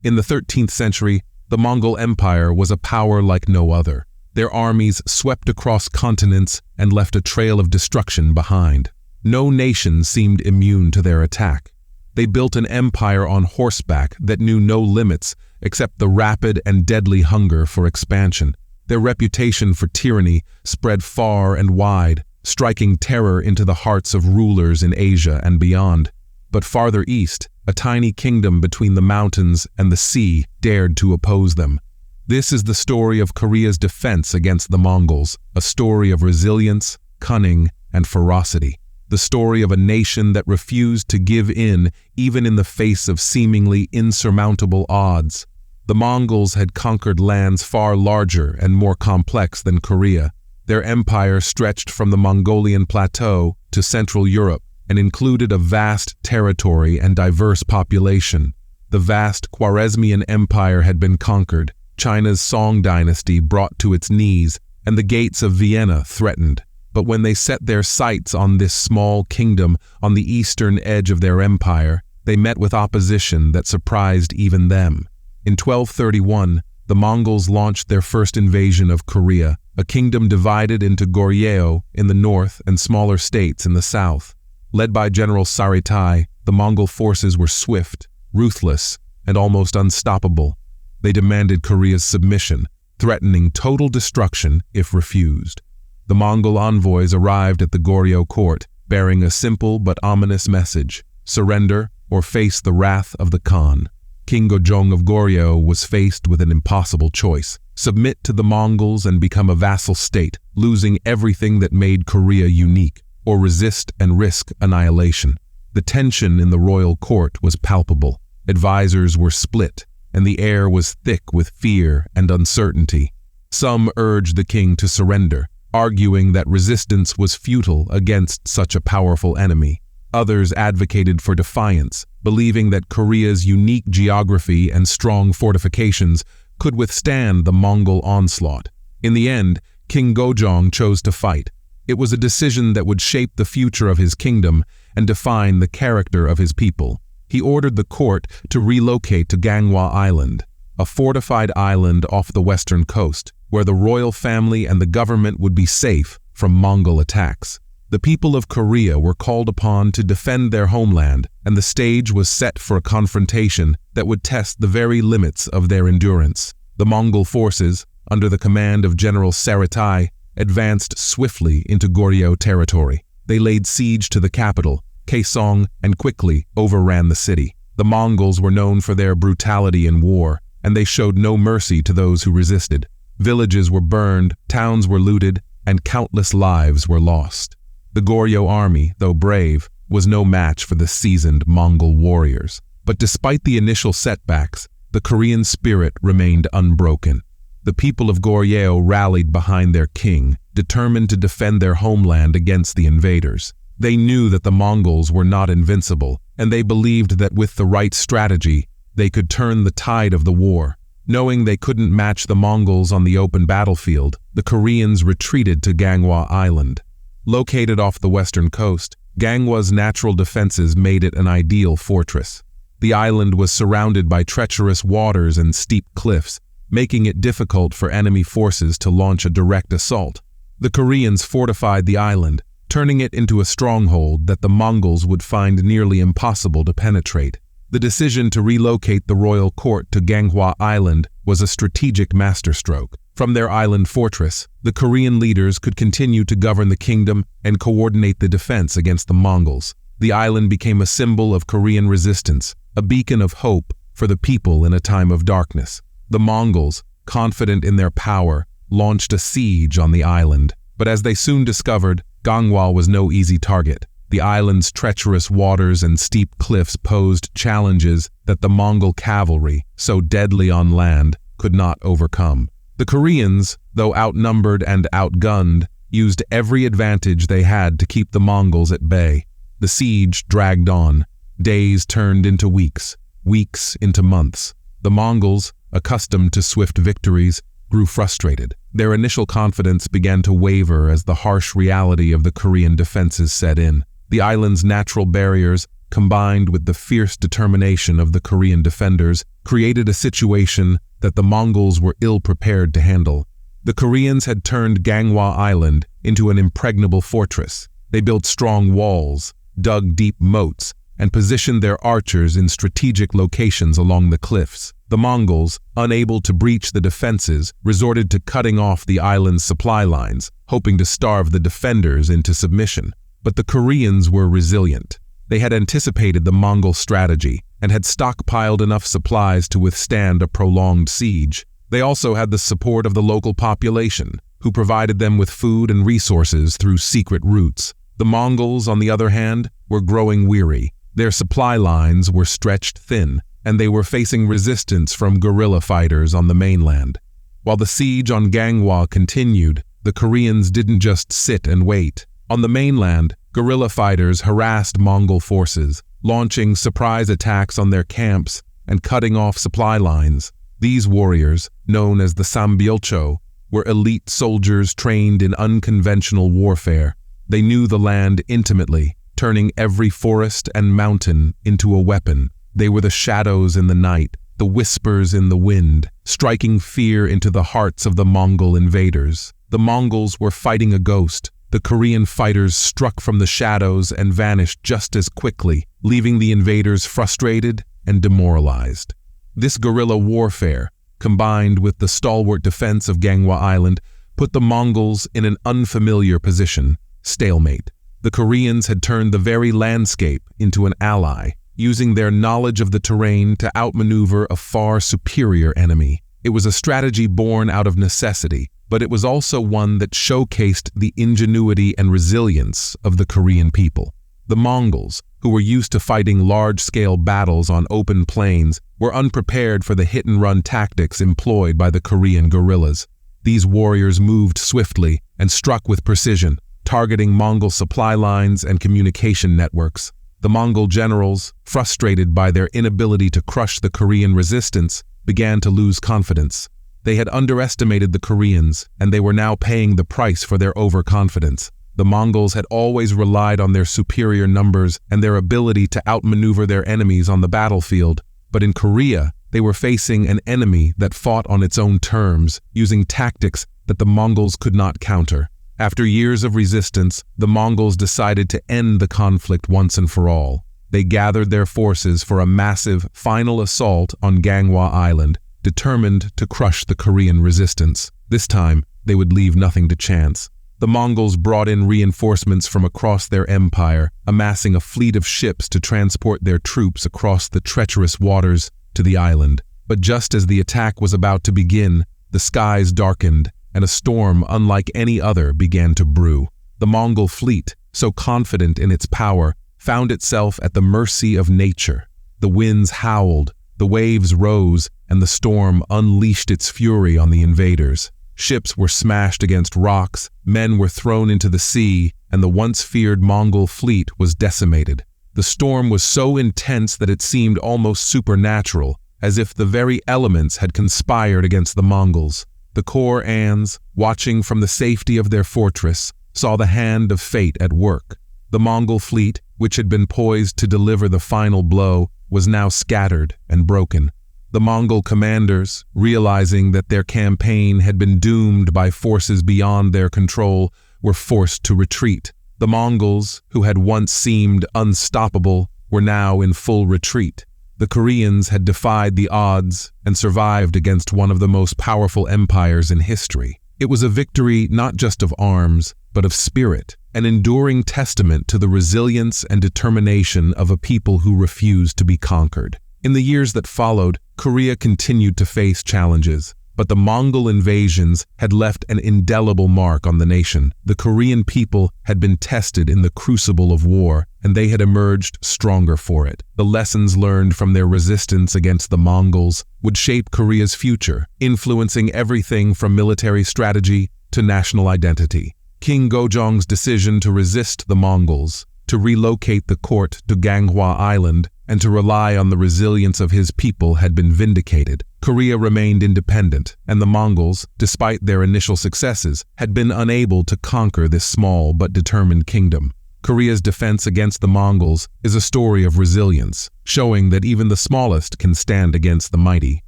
In the 13th century, the Mongol Empire was a power like no other. Their armies swept across continents and left a trail of destruction behind. No nation seemed immune to their attack. They built an empire on horseback that knew no limits except the rapid and deadly hunger for expansion. Their reputation for tyranny spread far and wide, striking terror into the hearts of rulers in Asia and beyond. But farther east, a tiny kingdom between the mountains and the sea dared to oppose them. This is the story of Korea's defense against the Mongols, a story of resilience, cunning, and ferocity. The story of a nation that refused to give in even in the face of seemingly insurmountable odds. The Mongols had conquered lands far larger and more complex than Korea. Their empire stretched from the Mongolian plateau to Central Europe and included a vast territory and diverse population. The vast Khwarezmian Empire had been conquered, China's Song dynasty brought to its knees, and the gates of Vienna threatened. But when they set their sights on this small kingdom on the eastern edge of their empire, they met with opposition that surprised even them. In 1231, the Mongols launched their first invasion of Korea, a kingdom divided into Goryeo in the north and smaller states in the south. Led by General Saritai, the Mongol forces were swift, ruthless, and almost unstoppable. They demanded Korea's submission, threatening total destruction if refused. The Mongol envoys arrived at the Goryeo court, bearing a simple but ominous message: surrender or face the wrath of the Khan. King Gojong of Goryeo was faced with an impossible choice: submit to the Mongols and become a vassal state, losing everything that made Korea unique, or resist and risk annihilation. The tension in the royal court was palpable. Advisors were split, and the air was thick with fear and uncertainty. Some urged the king to surrender, arguing that resistance was futile against such a powerful enemy. Others advocated for defiance, believing that Korea's unique geography and strong fortifications could withstand the Mongol onslaught. In the end, King Gojong chose to fight. It was a decision that would shape the future of his kingdom and define the character of his people. He ordered the court to relocate to Ganghwa Island, a fortified island off the western coast, where the royal family and the government would be safe from Mongol attacks. The people of Korea were called upon to defend their homeland, and the stage was set for a confrontation that would test the very limits of their endurance. The Mongol forces, under the command of General Saritai, advanced swiftly into Goryeo territory. They laid siege to the capital, Kaesong, and quickly overran the city. The Mongols were known for their brutality in war, and they showed no mercy to those who resisted. Villages were burned, towns were looted, and countless lives were lost. The Goryeo army, though brave, was no match for the seasoned Mongol warriors. But despite the initial setbacks, the Korean spirit remained unbroken. The people of Goryeo rallied behind their king, determined to defend their homeland against the invaders. They knew that the Mongols were not invincible, and they believed that with the right strategy, they could turn the tide of the war. Knowing they couldn't match the Mongols on the open battlefield, the Koreans retreated to Ganghwa Island. Located off the western coast, Ganghwa's natural defenses made it an ideal fortress. The island was surrounded by treacherous waters and steep cliffs, making it difficult for enemy forces to launch a direct assault. The Koreans fortified the island, turning it into a stronghold that the Mongols would find nearly impossible to penetrate. The decision to relocate the royal court to Ganghwa Island was a strategic masterstroke. From their island fortress, the Korean leaders could continue to govern the kingdom and coordinate the defense against the Mongols. The island became a symbol of Korean resistance, a beacon of hope for the people in a time of darkness. The Mongols, confident in their power, launched a siege on the island. But as they soon discovered, Ganghwa was no easy target. The island's treacherous waters and steep cliffs posed challenges that the Mongol cavalry, so deadly on land, could not overcome. The Koreans, though outnumbered and outgunned, used every advantage they had to keep the Mongols at bay. The siege dragged on. Days turned into weeks, weeks into months. The Mongols, accustomed to swift victories, grew frustrated. Their initial confidence began to waver as the harsh reality of the Korean defenses set in. The island's natural barriers, combined with the fierce determination of the Korean defenders, created a situation that the Mongols were ill-prepared to handle. The Koreans had turned Ganghwa Island into an impregnable fortress. They built strong walls, dug deep moats, and positioned their archers in strategic locations along the cliffs. The Mongols, unable to breach the defenses, resorted to cutting off the island's supply lines, hoping to starve the defenders into submission. But the Koreans were resilient. They had anticipated the Mongol strategy and had stockpiled enough supplies to withstand a prolonged siege. They also had the support of the local population, who provided them with food and resources through secret routes. The Mongols, on the other hand, were growing weary. Their supply lines were stretched thin, and they were facing resistance from guerrilla fighters on the mainland. While the siege on Ganghwa continued, the Koreans didn't just sit and wait. On the mainland, guerrilla fighters harassed Mongol forces, launching surprise attacks on their camps and cutting off supply lines. These warriors, known as the Sambyulcho, were elite soldiers trained in unconventional warfare. They knew the land intimately, turning every forest and mountain into a weapon. They were the shadows in the night, the whispers in the wind, striking fear into the hearts of the Mongol invaders. The Mongols were fighting a ghost. The Korean fighters struck from the shadows and vanished just as quickly, leaving the invaders frustrated and demoralized. This guerrilla warfare, combined with the stalwart defense of Ganghwa Island, put the Mongols in an unfamiliar position: stalemate. The Koreans had turned the very landscape into an ally, using their knowledge of the terrain to outmaneuver a far superior enemy. It was a strategy born out of necessity, but it was also one that showcased the ingenuity and resilience of the Korean people. The Mongols, who were used to fighting large-scale battles on open plains, were unprepared for the hit-and-run tactics employed by the Korean guerrillas. These warriors moved swiftly and struck with precision, targeting Mongol supply lines and communication networks. The Mongol generals, frustrated by their inability to crush the Korean resistance, began to lose confidence. They had underestimated the Koreans, and they were now paying the price for their overconfidence. The Mongols had always relied on their superior numbers and their ability to outmaneuver their enemies on the battlefield, but in Korea, they were facing an enemy that fought on its own terms, using tactics that the Mongols could not counter. After years of resistance, the Mongols decided to end the conflict once and for all. They gathered their forces for a massive final assault on Ganghwa Island, determined to crush the Korean resistance. This time, they would leave nothing to chance. The Mongols brought in reinforcements from across their empire, amassing a fleet of ships to transport their troops across the treacherous waters to the island. But just as the attack was about to begin, the skies darkened, and a storm unlike any other began to brew. The Mongol fleet, so confident in its power, found itself at the mercy of nature. The winds howled, the waves rose, and the storm unleashed its fury on the invaders. Ships were smashed against rocks, men were thrown into the sea, and the once feared Mongol fleet was decimated. The storm was so intense that it seemed almost supernatural, as if the very elements had conspired against the Mongols. The Korans, watching from the safety of their fortress, saw the hand of fate at work. The Mongol fleet, which had been poised to deliver the final blow, was now scattered and broken. The Mongol commanders, realizing that their campaign had been doomed by forces beyond their control, were forced to retreat. The Mongols, who had once seemed unstoppable, were now in full retreat. The Koreans had defied the odds and survived against one of the most powerful empires in history. It was a victory not just of arms, but of spirit, an enduring testament to the resilience and determination of a people who refused to be conquered. In the years that followed, Korea continued to face challenges, but the Mongol invasions had left an indelible mark on the nation. The Korean people had been tested in the crucible of war, and they had emerged stronger for it. The lessons learned from their resistance against the Mongols would shape Korea's future, influencing everything from military strategy to national identity. King Gojong's decision to resist the Mongols, to relocate the court to Ganghwa Island, and to rely on the resilience of his people had been vindicated. Korea remained independent, and the Mongols, despite their initial successes, had been unable to conquer this small but determined kingdom. Korea's defense against the Mongols is a story of resilience, showing that even the smallest can stand against the mighty.